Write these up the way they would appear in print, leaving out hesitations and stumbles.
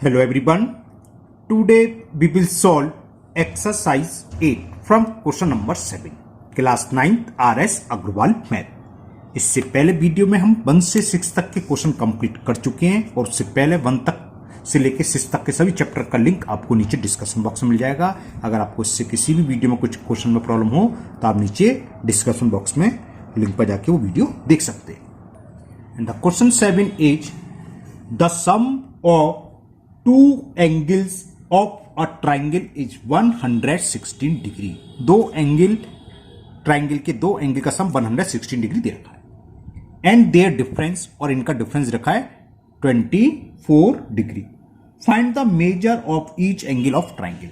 Hello everyone. Today we will solve exercise 8 from question number 7 class 9th RS Agarwal math. इससे पहले video में हम 1 से 6 तक के क्वेश्चन कंप्लीट कर चुके हैं और उससे पहले 1 तक से लेकर 6 तक के सभी चैप्टर का लिंक आपको नीचे डिस्कशन बॉक्स में मिल जाएगा। अगर आपको इससे किसी भी वीडियो में कुछ क्वेश्चन में प्रॉब्लम हो तो आप नीचे डिस्कशन बॉक्स में लिंक पर जाके वो वीडियो देख सकते हैं। And the question 7 is the sum of two angles of a triangle is 116 degree. दो एंगल ट्राइंगल के दो एंगल का सम 116 डिग्री दे रखा है एंड देयर डिफरेंस और इनका डिफरेंस रखा है 24 degree. Find the major of each angle of triangle.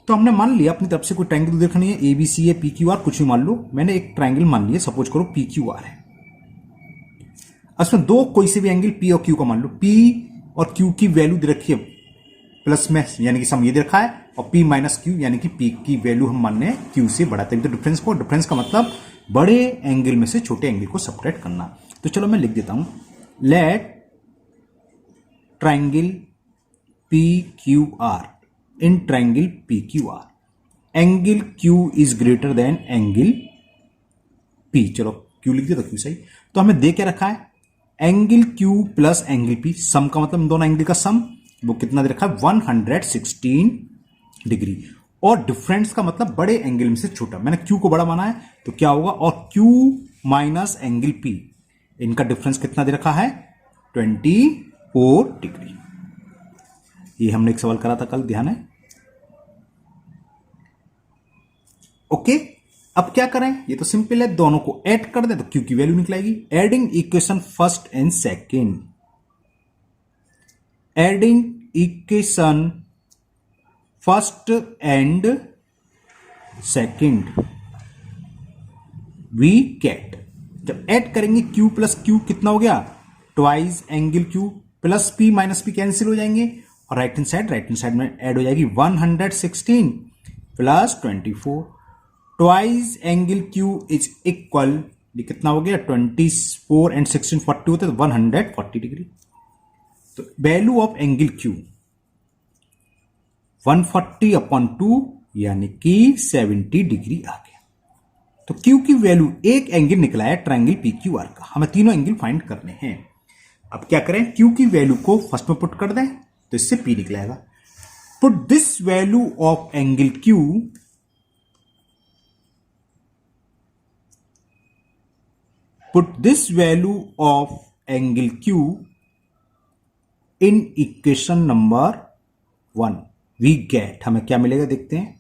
तो हमने मान लिया अपनी तरफ से कोई ट्राइंगल देखनी है, एबीसी है, पीक्यूआर, कुछ भी मान लो। मैंने एक ट्राइंगल मान लिया, सपोज करो पीक्यूआर है। उसमें दो कोई से भी एंगल पी और क्यू का मान लो। पी और क्यू की वैल्यू दे रखी है प्लस में, यानी कि सम ये दे रखा है, और पी माइनस क्यू यानी कि पी की वैल्यू हम मान रहे हैं क्यू से बड़ा। तभी तो डिफरेंस को, डिफरेंस का मतलब बड़े एंगल में से छोटे एंगल को सब्ट्रैक्ट करना। तो चलो मैं लिख देता हूं, let triangle P Q R in triangle P Q R angle Q is greater than angle P. चलो क्यू लिख दिया तो क्यू सही। तो हमें दे क्या रखा है, angle Q plus angle P. Sum का मतलब दोनों एंगल का सम, वो कितना दे रखा है 116 डिग्री। और डिफरेंस का मतलब बड़े एंगल में से छोटा। मैंने क्यू को बड़ा माना है तो क्या होगा, और क्यू माइनस एंगल पी, इनका डिफरेंस कितना दे रखा है 24 डिग्री। ये हमने एक सवाल करा था कल, ध्यान है। ओके, अब क्या करें, ये तो सिंपल है, दोनों को ऐड कर दे तो क्यू की वैल्यू निकलेगी। Adding equation first and second, adding equation first and second we get. जब ऐड करेंगे क्यू प्लस क्यू कितना हो गया, twice angle Q plus P minus P cancel हो जाएंगे, और राइट हैंड साइड में ऐड हो जाएगी 116 plus 24। Twice angle Q is equal, ये कितना हो गया 24 एंड 16 40 होते तो 140 डिग्री। तो value of angle Q 140 upon 2 यानी कि 70 डिग्री आ गया। तो क्यू की वैल्यू एक एंगल निकला है ट्राइंगल पी क्यू आर का। हमें तीनों एंगल फाइंड करने हैं। अब क्या करें, क्यू की वैल्यू को फर्स्ट में पुट कर दें तो इससे पी निकलेगा। Put this value of angle Q put this value of angle Q in equation number 1 we get। हमें क्या मिलेगा देखते हैं।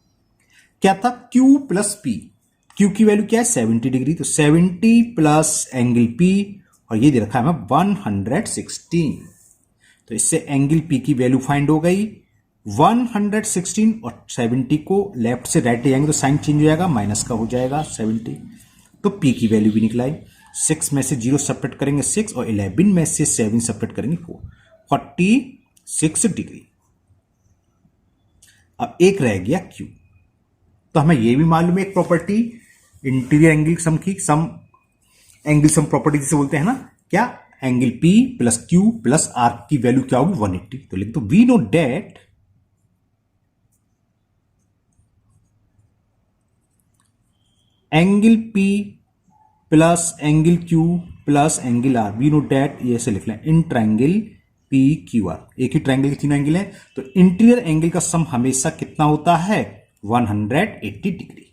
क्या था, Q प्लस P, Q की वैल्यू क्या है 70 डिग्री, तो 70 प्लस एंगल P, और ये दे रखा है हमें 116। तो इससे एंगल P की वैल्यू फाइंड हो गई 116, और 70 को लेफ्ट से राइट ले जाएंगे तो साइन चेंज हो जाएगा, माइनस का हो जाएगा 70। तो P की वैल्यू भी निकलाई। 6 में से 0 सेपरेट करेंगे 6, और 11 में से 7 सेपरेट करेंगे 4, 46 डिग्री। अब एक रह गया Q। तो हमें यह भी मालूम है एक प्रॉपर्टी इंटीरियर एंगल सम की, सम एंगल सम प्रॉपर्टी जिसे बोलते हैं ना, क्या, angle P plus Q plus R की वैल्यू क्या होगी 180। तो लिख दो, we know that angle P plus angle Q plus angle R, we know that, ये ऐसे लिख लें, in triangle P Q R. एक ही ट्राइंगल के तीनों एंगल है, तो इंटीरियर एंगल का सम हमेशा कितना होता है 180 डिग्री।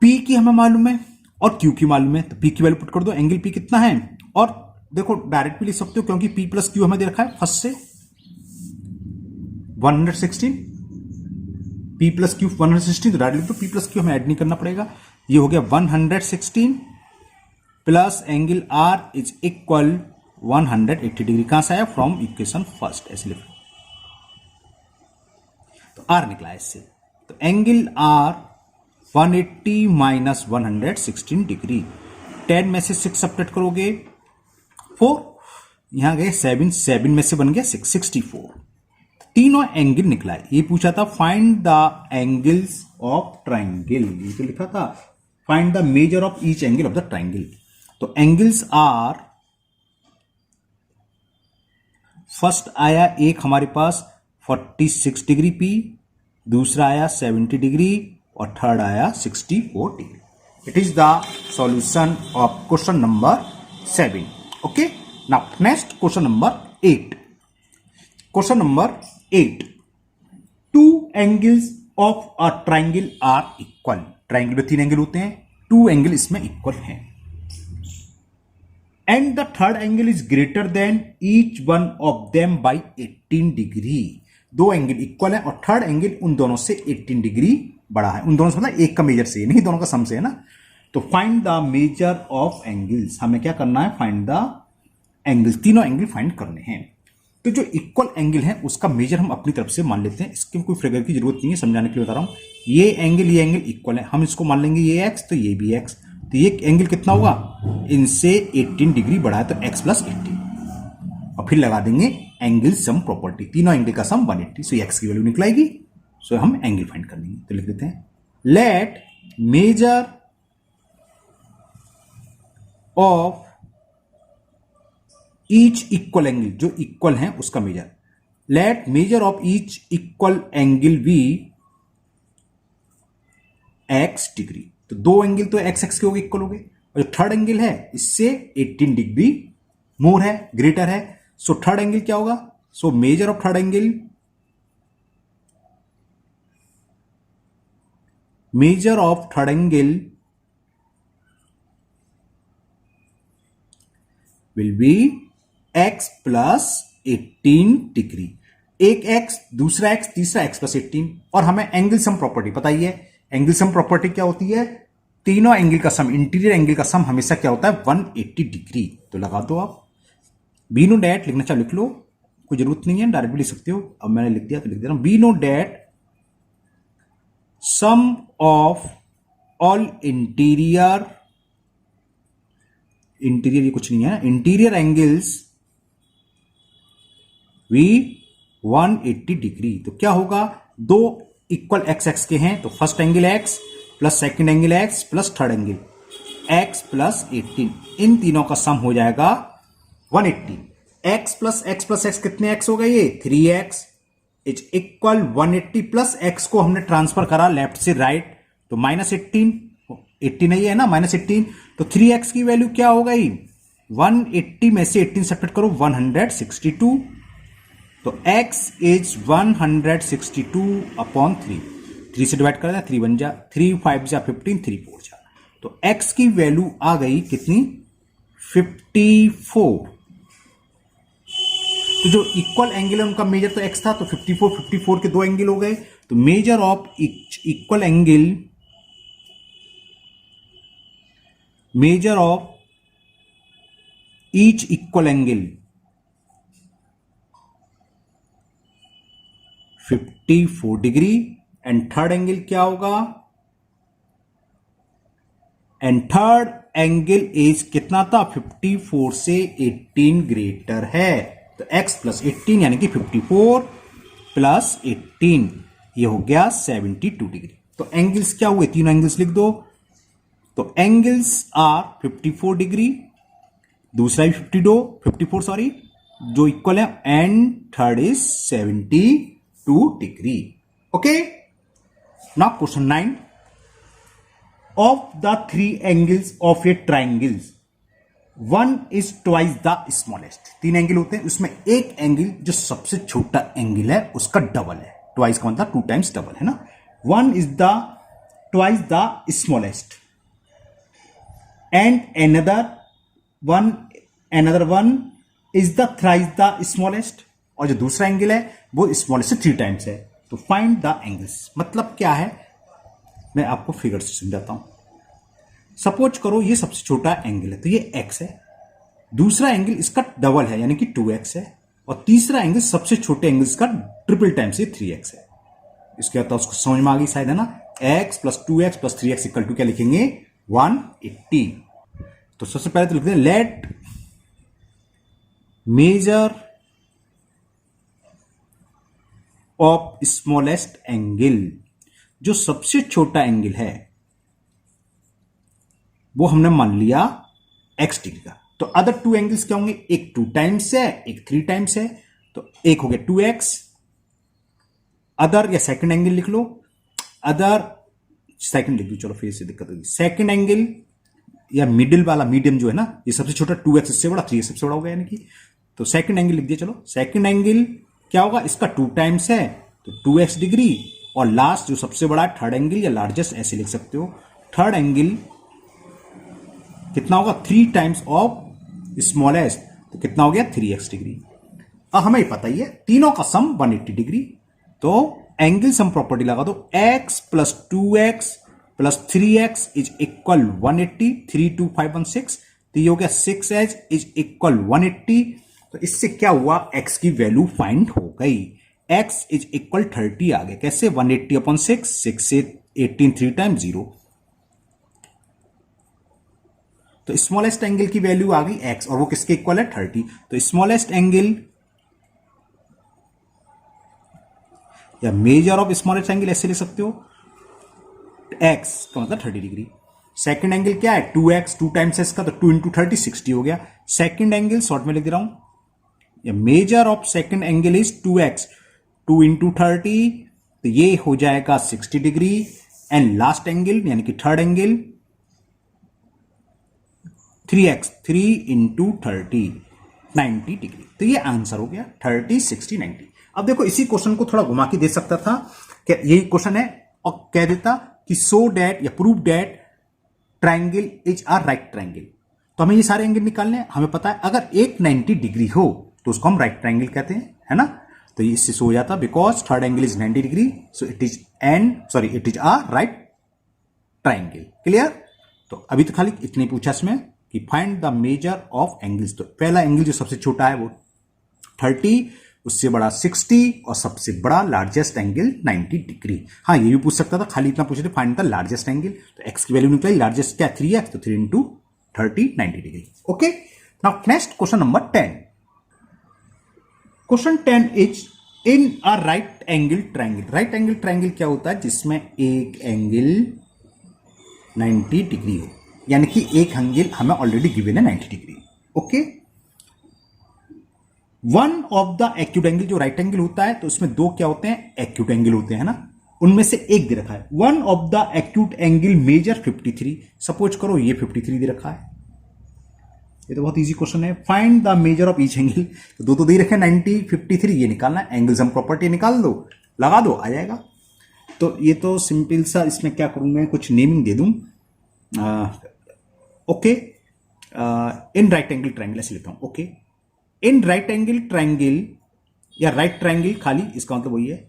P की हमें मालूम है और Q की मालूम है, तो P की वैल्यू पुट कर दो। एंगल P कितना है, और देखो डायरेक्ट भी लिख सकते हो क्योंकि P प्लस Q हमें दे रखा है फर्स्ट से 116, P प्लस Q 116, तो डायरेक्ट लिख दो, P प्लस Q हमें ऐड नहीं करना पड़ेगा। ये हो गया 116 plus angle R is equal 180 degree. कहां से आया, फ्रॉम इक्वेशन फर्स्ट, ऐसे लिखो। तो R निकला इससे, तो एंगल R 180 माइनस 116 डिग्री। 10 में से 6 सब्ट्रैक्ट करोगे 4, यहां गए 7, 7 में से बन गया 6, 64। तीनों एंगल निकला है। ये पूछा था find the angles of triangle, ये तो लिखा था find the major of each angle of the triangle. तो एंगल्स आर फर्स्ट आया एक हमारे पास 46 डिग्री पी, दूसरा आया 70 डिग्री और थर्ड आया 64 degree. It is the solution of question number 7. Okay, now next question number 8. Question number 8. Two angles of a triangle are equal. Triangle में 3 angle होते हैं, 2 एंगल इसमें इक्वल हैं. And the third angle is greater then each one of them by 18 degree. 2 angle equal है और third angle उन दोनों से 18 डिग्री बड़ा है. उन दोनों से मतलब एक का मेजर से, नहीं दोनों का सम से है ना. तो find the measure of angles. हमें क्या करना है, फाइंड द एंगल्स. तीनों एंगल फाइंड करने हैं. तो जो इक्वल एंगल है उसका मेजर हम अपनी तरफ से मान लेते हैं. इसकी कोई फिगर की जरूरत नहीं है, समझाने के लिए बता रहा हूं. ये एंगल इक्वल है, हम इसको मान लेंगे ये एक्स, तो ये भी एक्स. तो ये एंगल कितना होगा, इनसे 18 डिग्री बड़ा है, तो एक्स प्लस 18. और फिर लगा देंगे एंगल सम प्रॉपर्टी. तीनों एंगल का सम 180. सो एक्स की वैल्यू निकलाएगी. सो हम एंगल फाइंड कर लेंगे. तो लिख देते हैं let measure of each equal angle. जो इक्वल है उसका measure. Let measure of each equal angle be x degree. तो 2 एंगल तो एक्स एक्स के हो गए, इक्वल हो गए. और जो थर्ड एंगल है इससे 18 डिग्री मोर है, ग्रेटर है. सो थर्ड एंगल क्या होगा, so measure of third angle, measure of third angle will be x plus 18 degree. एक x, दूसरा x, तीसरा x प्लस 18. और हमें एंगल सम प्रॉपर्टी पता ही है. एंगल सम प्रॉपर्टी क्या होती है, तीनों एंगल का सम, इंटीरियर एंगल का सम हमेशा क्या होता है, 180 डिग्री. तो लगा दो आप. बी नो डैट लिखना चाहो लिख लो, कोई जरूरत नहीं है, डायरेक्ट भी लिख सकते हो. अब मैंने लिख दिया तो लिख दे रहा हूं. We know that sum of all interior ये कुछ नहीं है, इंटीरियर एंगल्स वी 180 डिग्री. तो क्या होगा, 2 इक्वल एक्स एक्स के हैं, तो first angle x plus second angle x plus third angle x plus 18. इन तीनों का सम हो जाएगा 180. एक्स प्लस एक्स कितने एक्स हो गए, ये 3x is equal 180 plus x को हमने ट्रांसफर करा लेफ्ट से राइट, तो माइनस 18 नहीं है ना, माइनस 18. तो 3x की वैल्यू क्या हो गई, 180 में से 18 सब्ट्रैक्ट करो 162. तो x इज 162 अपॉन 3 से डिवाइड कर दिया, 3 बन जा, 3 5 जा 15, 3 4 जा. तो x की वैल्यू आ गई कितनी, 54. तो जो इक्वल एंगल है उनका मेजर तो x था, तो 54 के 2 एंगल हो गए. तो measure of equal angle, major of each equal angle 54 degree. And third angle क्या होगा, एंड थर्ड एंगल इज कितना था, 54 से 18 ग्रेटर है. तो x प्लस 18 यानी कि 54 प्लस 18, ये हो गया 72 डिग्री. तो एंगल्स क्या हुए, तीनों एंगल्स लिख दो. तो एंगल्स आर 54 डिग्री, दूसरा भी 54 सॉरी, जो इक्वल है, and third is 72 degree. Okay, now question 9. Of the 3 angles of A triangles, one is twice the smallest. 3 angle होते हैं, उसमें एक एंगल जो सबसे छोटा एंगल है उसका डबल है. ट्वाइस का मतलब 2 टाइम्स डबल है ना. One is the twice the smallest and another one is the thrice the smallest. और जो दूसरा एंगल है वो स्मॉलेस्ट से 3 टाइम्स है. तो फाइंड द एंगल्स मतलब क्या है, मैं आपको फिगर से समझाता हूं. सपोज करो ये सबसे छोटा एंगल है, तो ये x है, दूसरा एंगल इसका डबल है यानी कि 2x है, और तीसरा एंगल सबसे छोटे एंगल्स का ट्रिपल टाइम्स से 3x है. इसके बाद उसको समझ में आ गई शायद, है ना. x plus 2x plus 3x equal to क्या लिखेंगे, 180. तो सबसे पहले तो लिखते हैं let measure of smallest angle. जो सबसे छोटा एंगल है वो हमने मान लिया x डिग्री का. तो अदर 2 एंगल्स क्या होंगे, एक 2 टाइम्स है, एक 3 टाइम्स है. तो एक हो गया 2x, अदर या सेकंड एंगल लिख लो, अदर सेकंड लिख दो, चलो फिर से दिक्कत होगी, सेकंड एंगल या मिडिल वाला मीडियम जो है ना, ये सबसे छोटा 2x इससे बड़ा, 3x सबसे बड़ा हो गया यानी कि, तो सेकंड एंगल लिख दिया। चलो सेकंड एंगल क्या होगा, इसका 2 टाइम्स है तो 2x डिग्री, और लास्ट जो सबसे बड़ा है थर्ड एंगल या लार्जेस्ट ऐसे लिख सकते हो, थर्ड एंगल कितना होगा 3 टाइम्स ऑफ स्मॉलेस्ट, तो कितना हो गया 3x डिग्री। अब हमें पता ही है तीनों का सम 180 डिग्री, तो एंगल सम प्रॉपर्टी लगा दो, x plus 2x plus 3x is equal 180, 3 2 5 1 6, तो ये हो गया 6h इज इक्वल 180। तो इससे क्या हुआ, x की वैल्यू फाइंड हो गई, x इज इक्वल 30 आ गया, कैसे 180 अपॉन 6, 6 से 18 3 टाइम 0, तो स्मॉलेस्ट एंगल की वैल्यू आ गई x, और वो किसके इक्वल है 30, तो स्मॉलेस्ट एंगल या मेजर ऑफ स्मॉलेस्ट एंगल ऐसे लिख सकते हो, x का मतलब 30 डिग्री, सेकंड एंगल क्या है 2x, 2 टाइम्स s का, तो 2 इंटू 30 60 हो गया, सेकंड एंगल शॉर्ट में लिख दे रहा हूं, या measure of second angle is 2x, 2 into 30, तो ये हो जाएगा 60 डिग्री, एंड लास्ट एंगल यानी कि third angle 3x, 3 into 30 90 degree, तो ये आंसर हो गया 30 60 90। अब देखो इसी क्वेश्चन को थोड़ा घुमा के दे सकता था, क्या यही क्वेश्चन है, और कह देता कि सो डैट या prove that triangle is a right triangle, तो हमें ये सारे एंगल निकालने हैं, हमें पता है अगर एक 90 डिग्री हो तो उसको हम राइट ट्राइंगल कहते हैं, है ना, तो ये इससे हो जाता because third angle is 90 degree, so it is a right triangle. Clear, तो अभी तो खाली इतने पूछा इसमें कि find the measure of angles, तो पहला एंगल जो सबसे छोटा है वो 30, उससे बड़ा 60, और सबसे बड़ा लार्जेस्ट एंगल 90 डिग्री। हाँ ये भी पूछ सकता था, खाली इतना पूछे थे फाइंड द लार्जेस्ट एंगल, तो एक्स की वैल्यू निकली, लार्जेस्ट क्या 3x, तो 3 into 30 90 degree. Okay, now next question number 10। Question 10 is in a right angle triangle. Right angle triangle क्या होता है, जिसमें एक एंगल 90 डिग्री हो, यानी कि एक एंगल हमें ऑलरेडी गिवन है 90 degree. Okay, one of the acute angle, जो राइट एंगल होता है तो उसमें दो क्या होते हैं, एक्यूट एंगल होते हैं ना, उनमें से एक दे रखा है, one of the acute angle measure 53, suppose करो ये 53 दे रखा है, ये तो बहुत इजी क्वेश्चन है, find the major of each angle, तो दो तो दे रखे 90 53, ये निकालना है, एंगल सम प्रॉपर्टी निकाल दो, लगा दो, आ जाएगा। तो ये तो सिंपल सा, इसमें क्या करूं मैं, कुछ नेमिंग दे दूं, okay, in right angle triangle ऐसे लेता हूं, okay, in right angle triangle या राइट ट्राइंगल, खाली इसका मतलब वही है,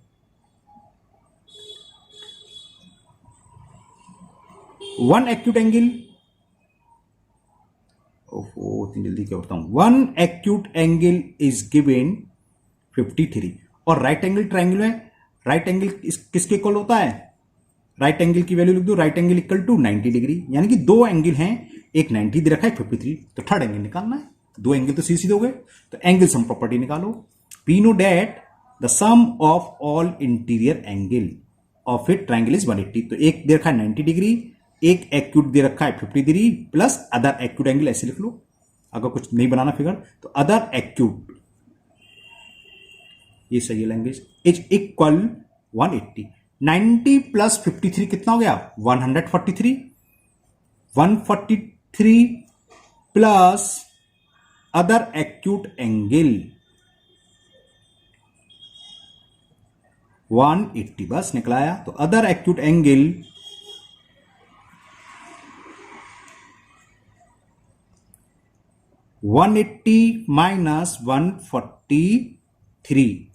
वन एक्यूट एंगल, ओहो इतनी जल्दी क्या होता हूं, one acute angle is given 53, और राइट एंगल ट्राइंगल में राइट एंगल किसके इक्वल होता है, राइट एंगल की वैल्यू लिख दो, right angle equal to 90 degree, यानी कि दो एंगल हैं, एक 90 दे रखा है 53, तो थर्ड एंगल निकालना है, दो एंगल तो सीधे हो गए, तो एंगल सम प्रॉपर्टी निकालो, we know that the sum of all interior angle of a triangle is 180, तो एक दे रखा है 90 डिग्री, एक एक्यूट दे रखा है 50 degree, plus other acute angle ऐसे लिख लो, अगर कुछ नहीं बनाना फिगर, तो अदर एक्यूट, ये सही है लैंग्वेज, इज इक्वल 180, 90 प्लस 53 कितना हो गया 143, 143 प्लस अदर एक्यूट एंगल 180, बस निकलाया, तो अदर एक्यूट एंगल 180 माइनस 143,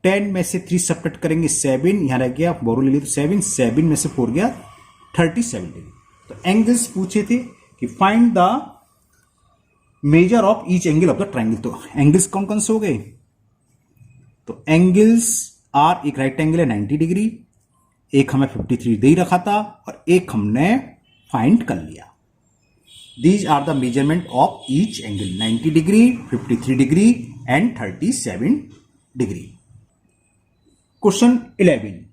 10 में से 3 सब्ट्रैक्ट करेंगे 7, यहां रह गया बोरो ले लिया तो 7, 7 में से 4 गया 37 डिग्री। तो एंगल्स पूछे थे कि find the major of each angle of the triangle, तो एंगल्स कौन कौन से हो गए, तो एंगल्स आर, एक राइट एंगल है 90 डिग्री, एक हमें 53 दे ही रखा था, और एक हमने फाइंड कर लिया। These are the measurement of each angle, 90 degree, 53 degree and 37 degree. Question 11.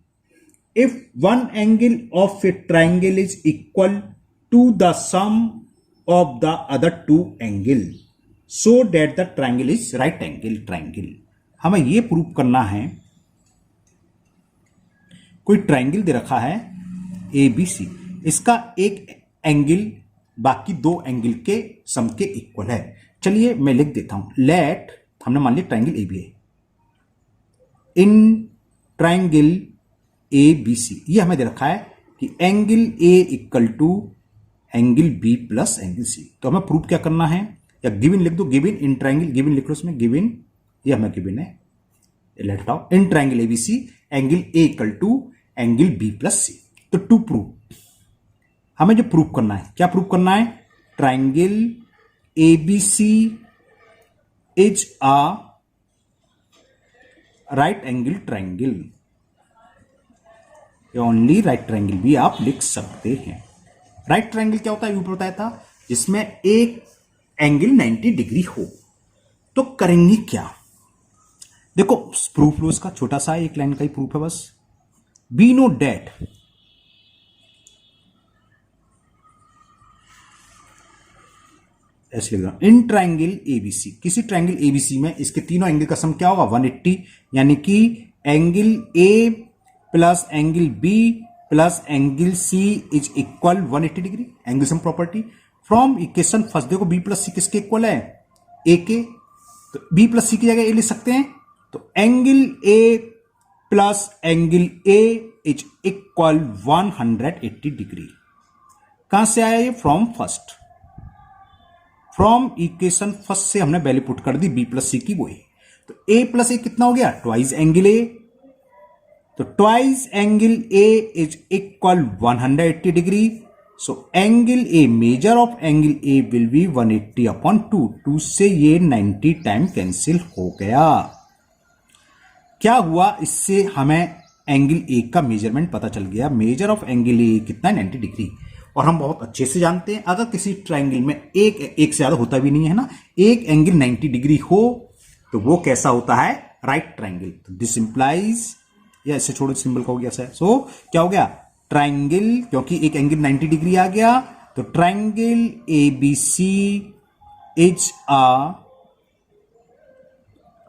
If one angle of a triangle is equal to the sum of the other two angles, so that the triangle is right angle triangle. हमें ये prove करना है, कोई triangle दे रखा है ए B सी, इसका एक angle बाकी दो एंगल के सम के इक्वल है। चलिए मैं लिख देता हूं, लेट, हमने मान लिया ट्रायंगल ए बी है, इन ट्रायंगल ए बी सी ये हमें दे रखा है कि angle A equal to angle B plus angle C. तो हमें प्रूफ क्या करना है, या गिवन लिख दो, गिवन इन ट्रायंगल, गिवन लिख लो उसमें, गिवन, ये हमें गिवन है, let out in triangle A B C angle A equal to angle B plus C. तो टू प्रूव, हमें जो प्रूव करना है, क्या प्रूव करना है, triangle A B C is a right angle triangle, only right triangle भी आप लिख सकते हैं। राइट ट्रायंगल क्या होता है, ऊपर बताया था, जिसमें एक एंगल 90 डिग्री हो। तो करेंगे क्या, देखो प्रूफ लो इसका, छोटा सा एक लाइन का ही प्रूफ है बस। वी नो डेट ऐसे लिख रहा हूं, इन ट्रायंगल एबीसी, किसी ट्रायंगल एबीसी में इसके तीनों एंगल का सम क्या होगा 180, यानी कि angle A plus angle B plus angle C is equal 180 degree, angle sum property from equation first. देखो बी प्लस सी किसके इक्वल है, ए के, तो बी प्लस सी की जगह ए लिख सकते हैं, तो angle A plus angle A is equal 180 degree. कहां से आया ये, from first, from equation first से हमने वैल्यू पुट कर दी बी प्लस सी की, वही। तो ए प्लस ए कितना हो गया, ट्वाइस एंगल ए, तो twice angle A is equal 180 degree. So angle A, measure of angle A will be 180 upon 2, 2 से ये 90 टाइम कैंसिल हो गया। क्या हुआ, इससे हमें एंगल ए का मेजरमेंट पता चल गया, मेजर ऑफ एंगल ए कितना है 90 डिग्री। और हम बहुत अच्छे से जानते हैं, अगर किसी ट्रायंगल में एक से ज्यादा होता भी नहीं है ना, एक एंगल 90 डिग्री हो तो वो कैसा होता है, राइट ट्रायंगल। तो दिस इंप्लाइज, या ऐसे छोड़ो सिंबल का हो गया सर। सो क्या हो गया, ट्रायंगल, क्योंकि एक एंगल 90 डिग्री आ गया, तो triangle A B C is a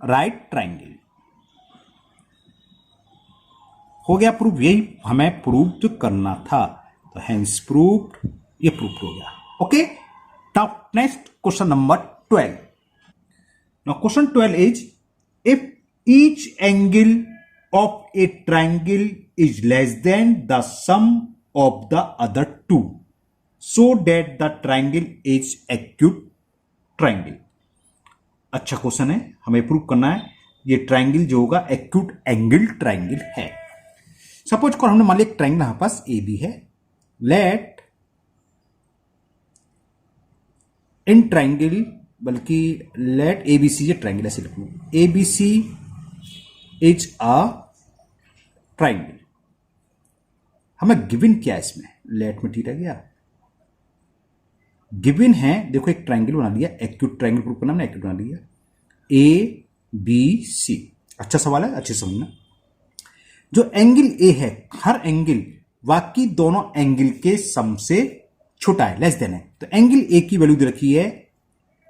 right triangle. हो गया प्रूफ, यही हमें प्रूव करना था, तो हेंस प्रूव्ड, ये प्रूफ हो गया। Okay, now next question number 12। Now question 12 is, if each angle of a triangle is less than the sum of the other two, so that the triangle is acute triangle। अच्छा question है, हमें prove करना है ये triangle जो होगा acute angle triangle है। Suppose को हमने मान लिया एक ट्रायंगल हमारे पास ए बी है, लेट इन ट्रायंगल, बल्कि लेट ए बी सी, ये ट्रायंगल ऐसे लिख लो, A B C is a triangle. हमें गिवन क्या है इसमें, लेट में ठीक रह गया, गिवन है, देखो एक ट्रायंगल बना लिया, एक्यूट ट्रायंगल प्रूफ करना, हमने एक्यूट बना लिया, ए बी सी। अच्छा सवाल है, अच्छे समझना। जो एंगल ए है, हर एंगल बाकी दोनों एंगल के सम से छोटा है, लेस देन है। तो एंगल ए की वैल्यू दे रखी है,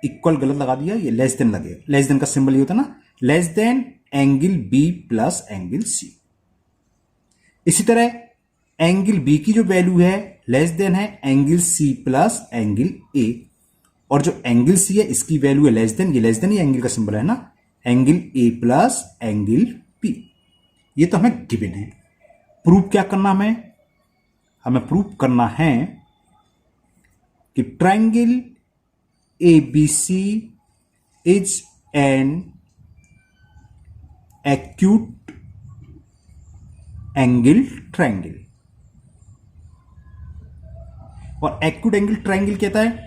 इक्वल गलत लगा दिया, ये लेस देन लगेगा, लेस देन का सिंबल ये होता है ना, less than angle B plus angle C. इसी तरह एंगल बी की जो वैल्यू है लेस देन है angle C plus angle A, और जो एंगल सी है इसकी वैल्यू है लेस देन, ये लेस देन ये एंगल का सिंबल है ना, angle A plus angle P. ये तो हमें गिवन है। प्रूफ क्या करना, हमें प्रूफ करना है कि triangle A B C is an acute angle triangle. और एक्यूट एंगल ट्रायंगल कहता है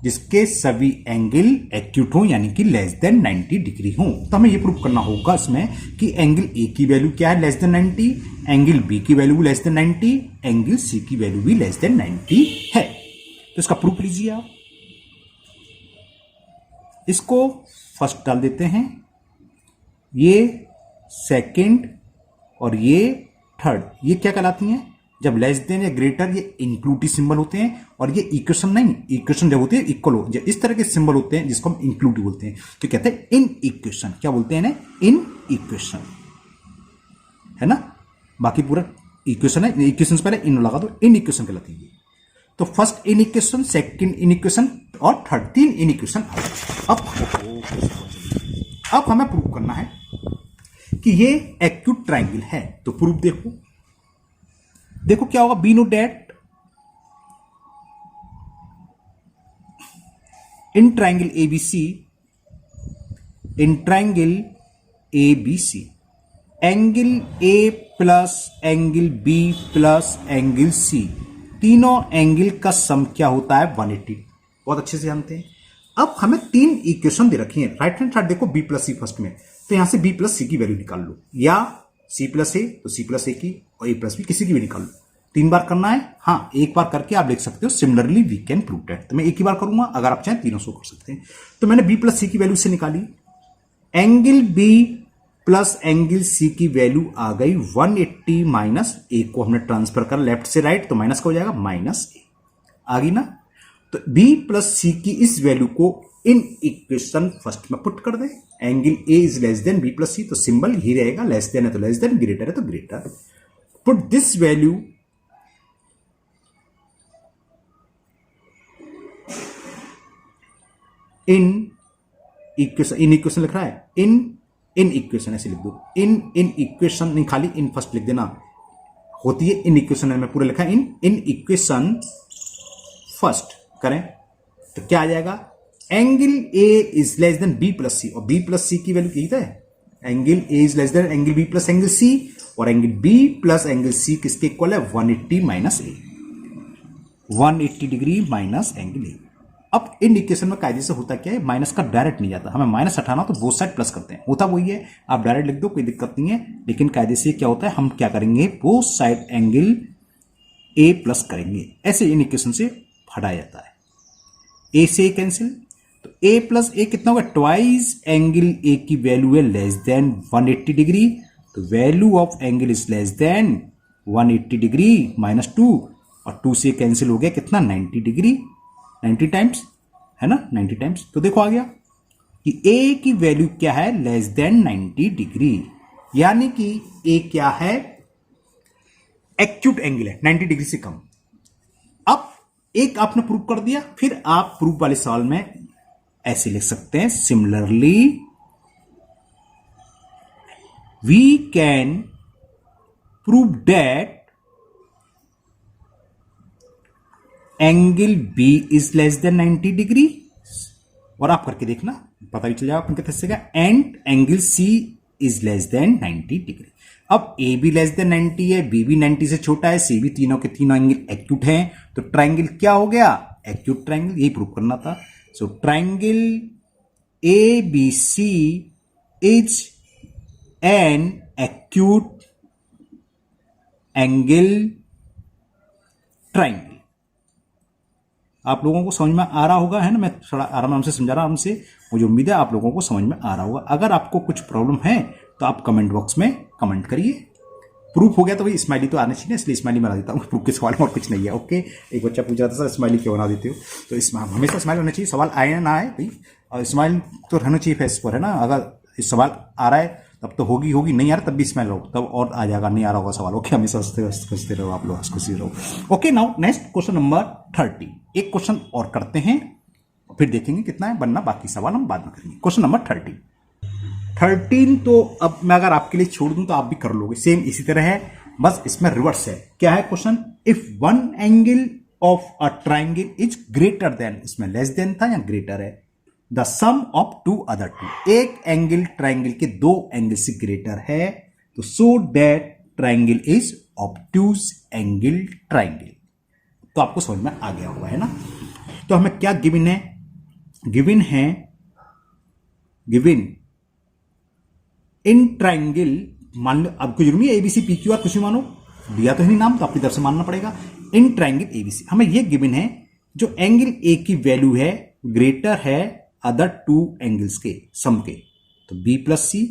जिसके सभी एंगल एक्यूट हो, यानी कि लेस देन 90 डिग्री हो। तो हमें यह प्रूव करना होगा इसमें कि एंगल ए की वैल्यू क्या है, लेस देन 90, एंगल बी की value less than 90, angle C की वैल्यू भी लेस देन 90 है। तो इसका प्रूफ लीजिए आप, इसको फर्स्ट डाल देते हैं, ये सेकंड और ये थर्ड, ये क्या कहलाती हैं, जब लेस देन या ग्रेटर ये इंक्लूसिव सिंबल होते हैं, और ये इक्वेशन नहीं, इक्वेशन जब होती है इक्वल हो, जब इस तरह के सिंबल होते हैं जिसको हम इंक्लूसिव बोलते हैं, तो कहते हैं इन इक्वेशन। क्या बोलते हैं ना? इन इक्वेशन, है ना। बाकी पूरा इक्वेशन है, इक्वेशन से पहले इन लगा दो, इन इक्वेशन कहलाती है। तो first in equation, second in equation और थर्ड, तीन इन इक्वेशन। अब हमें प्रूव करना है कि ये एक्यूट ट्राइंगल है। तो प्रूफ देखो, देखो क्या होगा। Be know that in triangle ABC, in triangle ABC angle A plus angle B plus angle C, तीनों एंगल का सम क्या होता है? 180। बहुत अच्छे से जानते हैं। अब हमें तीन इक्वेशन दे रखी है, राइट हैंड साइड देखो, बी प्लस सी फर्स्ट में, तो यहां से बी प्लस सी की वैल्यू निकाल लो, या सी प्लस ए तो सी प्लस ए की, और ए प्लस बी, किसी की भी निकाल लो। 3 बार करना है, हाँ, एक बार करके आप लिख सकते हो similarly we can prove that. तो मैं एक ही बार करूंगा, अगर आप चाहें तीनों सो कर सकते हैं। तो मैंने बी प्लस सी की वैल्यू से निकाली, angle B plus angle C की वैल्यू आ गई 180 माइनस ए को हमने ट्रांसफर कर लेफ्ट से राइट, तो माइनस का हो जाएगा माइनस ए, आ गई ना। तो बी प्लस सी की इस वैल्यू को इन इक्वेशन फर्स्ट में पुट कर दे। Angle A is less than B plus C, तो सिंबल ही रहेगा, लेस देन है तो लेस देन, ग्रेटर है तो greater. Put this value in equation, in equation लिख रहा है, इन इक्वेशन ऐसे लिख दो, इन इक्वेशन नहीं, खाली इन फर्स्ट लिख देना, होती है इन इक्वेशन, में पूरा लिखा है इन इक्वेशन फर्स्ट करें तो क्या आ जाएगा? Angle A is less than B plus C, और बी प्लस सी की वैल्यू कितना है? Angle A is less than angle B plus angle C, और angle B plus angle C किसके इक्वल है? 180 minus A, 180 degree minus angle A. अब in equation में कायदे से होता क्या है? माइनस का डायरेक्ट नहीं जाता, हमें माइनस हटाना तो बोथ साइड प्लस करते हैं, होता वही है, आप डायरेक्ट लिख दो कोई दिक्कत नहीं है। लेकिन कायदे से क्या होता है, हम क्या करेंगे? Both side angle A plus करेंगे, ऐसे इन इक्वेशन से हटाया जाता है। ए से कैंसिल, तो ए प्लस ए कितना होगा? ट्वाइस एंगल ए की वैल्यू है लेस देन 180 डिग्री, तो value of angle is less then 180 degree minus 2, और 2 से कैंसिल हो गया कितना? 90 डिग्री, 90 टाइम्स, है ना, 90 टाइम्स। तो देखो आ गया कि ए की वैल्यू क्या है? लेस देन 90 डिग्री, यानी कि ए क्या है? एक्यूट एंगल है, 90 डिग्री से कम। अब एक आपने प्रूव कर दिया, फिर आप प्रूफ वाले सवाल में ऐसे लिख सकते हैं, similarly we can prove that angle B is less than 90 degree, और आप करके देखना, पता भी चल जाएगा अपन कैसे का, and angle C is less than 90 degree. अब ए भी लेस देन 90 है, बी भी 90 से छोटा है, सी भी, तीनों के तीनों एंगल एक्यूट हैं, तो ट्राइंगल क्या हो गया? एक्यूट ट्राइंगल, यही प्रूव करना था। So triangle A B C is an acute angle triangle. आप लोगों को समझ में आ रहा होगा, है ना, मैं थोड़ा आराम से समझा रहा हूं हमसे, मुझे उम्मीद है आप लोगों को समझ में आ रहा होगा। अगर आपको कुछ प्रॉब्लम है तो आप कमेंट बॉक्स में कमेंट करिए। प्रूफ हो गया तो भाई स्माइली तो आना चाहिए, इसलिए स्माइली बना देता हूँ प्रूफ के सवाल में, और कुछ नहीं है। ओके, एक बच्चा पूछ रहा था सर स्माइली क्यों बना देते हो, तो इसमें हमेशा स्माइल होना चाहिए, सवाल आए ना आए भाई, और स्माइल तो रहना चाहिए फेस पर, है ना। अगर इस सवाल आ रहा है तब तो होगी, नहीं आ रहा तब भी स्माइल रहो, तब और आ जाएगा, नहीं आ रहा होगा सवाल। ओके, हमेशा हंसते रहो आप लोग, हंसते रहो। Okay, now next question number 30, एक क्वेश्चन और करते हैं, फिर देखेंगे कितना है बनना, बाकी सवाल हम बाद में करेंगे। क्वेश्चन नंबर 13 तो अब मैं अगर आपके लिए छोड़ दूं तो आप भी कर लोगे, सेम इसी तरह है, बस इसमें रिवर्स है। क्या है question? If one angle of a triangle is greater than, इसमें लेस देन था या ग्रेटर है, the sum of two other two, एक एंगल ट्राइंगल के दो एंगल से ग्रेटर है, तो so that triangle is obtuse angle triangle. तो आपको समझ में आ गया होगा, है ना। तो हमें क्या गिवन है? गिवन है, गिवन इन ट्राइंगल, मान लो आपको जरूरी है एबीसी पी क्यू आर, कुछ भी मानो, दिया तो ही नहीं नाम, तो अपनी तरफ से मानना पड़ेगा। इन ट्राइंगल एबीसी हमें यह गिवन है, जो एंगल ए की वैल्यू है ग्रेटर है अदर टू एंगल्स के सम के, तो बी प्लस सी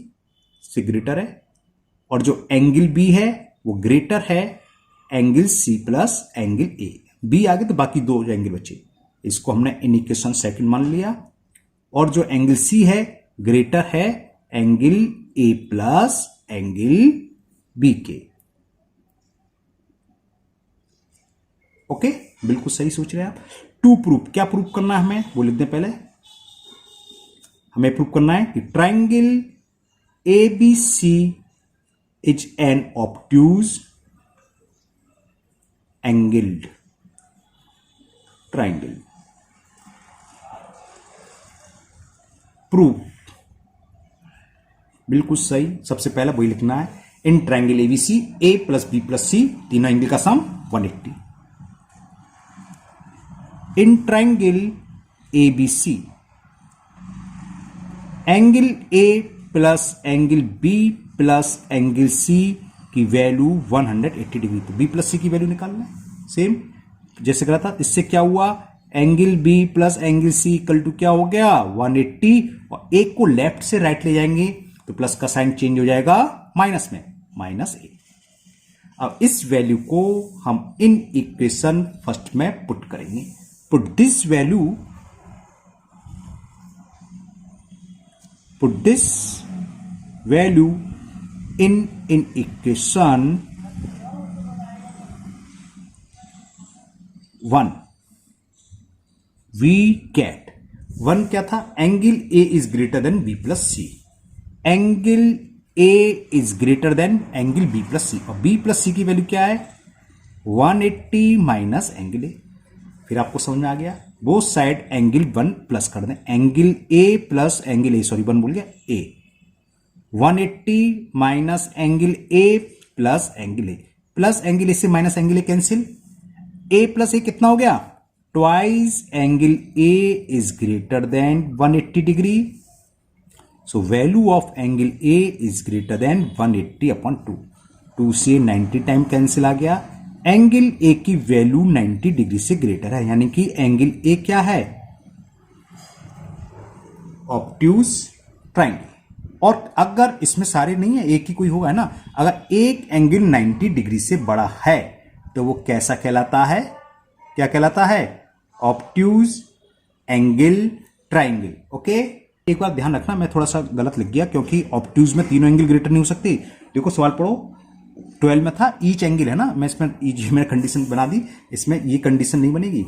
से ग्रेटर है, और जो एंगल बी है वो ग्रेटर है angle C plus angle A, B आगे तो बाकी दो एंगल बचे, इसको हमने इन इक्वेशन सेकंड मान लिया। और जो एंगल सी है ग्रेटर है angle A plus angle B के। ओके, बिल्कुल सही सोच रहे हैं आप। टू प्रूफ, क्या प्रूफ करना है हमें वो लिख दें पहले। हमें प्रूफ करना है कि triangle A B C is an obtuse angled triangle. Proof बिल्कुल सही, सबसे पहले वही लिखना है। In triangle A B C A plus B plus C तीनों एंगल का sum 180। In triangle ABC angle A plus angle B plus angle C की वैल्यू 180 डिग्री। तो बी प्लस सी की वैल्यू निकालना है सेम जैसे करा था। इससे क्या हुआ, angle B plus angle C equal to क्या हो गया 180, और एक को लेफ्ट से राइट ले जाएंगे तो प्लस का साइन चेंज हो जाएगा माइनस में, माइनस ए। अब इस वैल्यू को हम इन इक्वेशन फर्स्ट में पुट करेंगे। Put this value in equation 1 we get 1 क्या था, angle A is greater than B plus C. Angle A is greater than angle B plus C, और बी प्लस सी की value क्या है 180 minus angle ए। फिर आपको समझ में आ गया, बोथ साइड एंगल 1 प्लस कर दें, angle A plus angle A, sorry 1 बोल गया A, 180 minus angle A plus angle A, plus angle A से minus angle A cancel, A plus A कितना हो गया twice angle A is greater than 180 degree. So value of angle A is greater than 180 upon 2, 2 से 90 time cancel आ गया। Angle A की value 90 degree से greater है, यानी कि एंगल ए क्या है ऑब्ट्यूज ट्राइंगल। और अगर इसमें सारे नहीं है, एक ही कोई होगा है ना, अगर एक एंगल 90 डिग्री से बड़ा है तो वो कैसा कहलाता है, क्या कहलाता है ऑब्ट्यूज एंगल ट्राइंगल। ओके, एक बात ध्यान रखना, मैं थोड़ा सा गलत लिख गया क्योंकि ऑब्ट्यूज में तीनों एंगल ग्रेटर नहीं हो सकती। देखो सवाल पढ़ो 12 में था ईच एंगल है ना, मैं इसमें ईच मैंने कंडीशन बना दी, इसमें ये कंडीशन नहीं बनेगी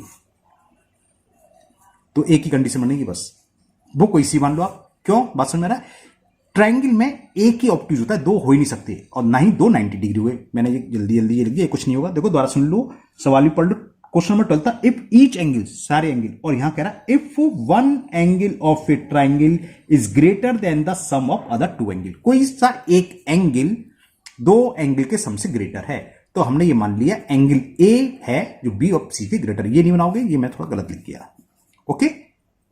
तो एक ही कंडीशन बनेगी बस, वो कोई सी मान लो आप। क्यों, बात समझ में आ रहा है, ट्राइंगल में एक ही ऑब्ट्यूज होता है, दो हो ही नहीं सकते, और ना ही दो 90 डिग्री हुए। मैंने ये जल्दी जल्दी ये लिख दिया, कुछ नहीं होगा। देखो दोबारा सुन लो, सवाल भी पढ़ लो। क्वेश्चन नंबर 12 था इफ ईच एंगल, सारे एंगल, और यहां कह रहा if one angle of a triangle is greater than the sum of other two angle. कोई सा एक एंगल दो एंगल के सम से ग्रेटर है, तो हमने ये मान लिया एंगल ए है जो बी और सी के ग्रेटर। ये नहीं बनाओगे, ये मैं थोड़ा गलत लिख गया। ओके,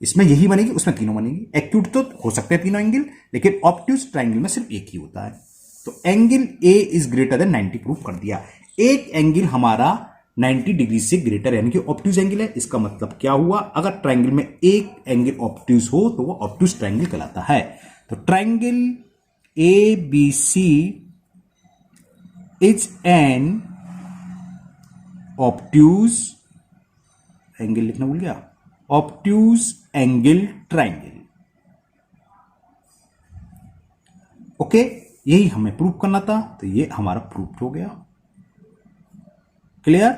इसमें यही बनेगी, उसमें तीनों बनेगी। एक्यूट तो हो सकते हैं तीनों एंगल, लेकिन ऑब्ट्यूज ट्राइंगल में सिर्फ एक ही होता है। तो angle A is greater then 90 proof कर दिया। एक एंगल हमारा 90 डिग्री से ग्रेटर यानी कि ऑब्ट्यूज एंगल है। इसका मतलब क्या हुआ, अगर ट्राइंगल में एक एंगल ऑब्ट्यूज हो तो वो ऑब्ट्यूज ट्राइंगल कहलाता है। तो triangle A B C is an obtuse angle, लिखना भूल गया, ऑब्ट्यूज एंगल ट्राइंगल। ओके, यही हमें प्रूफ करना था, तो ये हमारा प्रूफ हो गया। क्लियर।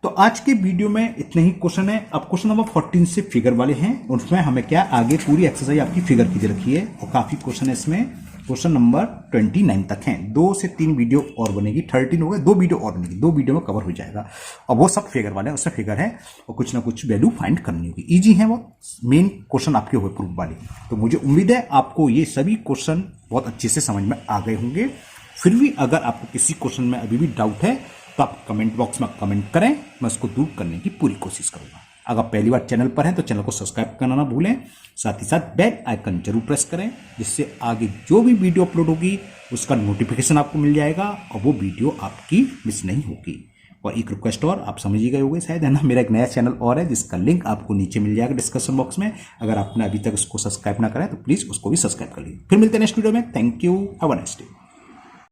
तो आज के वीडियो में इतने ही क्वेश्चन है। अब क्वेश्चन नंबर 14 से फिगर वाले हैं, उसमें हमें क्या आगे पूरी एक्सरसाइज आपकी फिगर की दे रखी है, और काफी क्वेश्चन है इसमें। क्वेश्चन नंबर 29 तक हैं। 2 से 3 वीडियो और बनेगी, 13 हो गए, 2 वीडियो और बनेगी, 2 वीडियो में कवर हो जाएगा। और वो सब फिगर वाले हैं, उसमें फिगर है और कुछ ना कुछ वैल्यू फाइंड करनी होगी। इजी है वो, मेन क्वेश्चन आपके हुए प्रूफ वाले। तो मुझे उम्मीद है आपको ये सभी क्वेश्चन बहुत अच्छे से समझ में आ गए होंगे। फिर भी अगर आपको किसी क्वेश्चन में अभी भी डाउट है तो आप कमेंट बॉक्स में कमेंट करें, मैं उसको दूर करने की पूरी कोशिश करूंगा। अगर पहली बार चैनल पर हैं तो चैनल को सब्सक्राइब करना ना भूलें, साथ ही साथ बेल आइकन जरूर प्रेस करें, जिससे आगे जो भी वीडियो अपलोड होगी उसका नोटिफिकेशन आपको मिल जाएगा और वो वीडियो आपकी मिस नहीं होगी। और एक रिक्वेस्ट और, आप समझ ही गए होंगे शायद, है ना, मेरा एक नया चैनल और है जिसका लिंक आपको नीचे मिल जाएगा डिस्क्रिप्शन बॉक्स में। अगर आपने अभी तक उसको सब्सक्राइब ना करा है तो प्लीज उसको भी सब्सक्राइब कर लीजिए। फिर मिलते हैं नेक्स्ट वीडियो में। Thank you, have a nice day.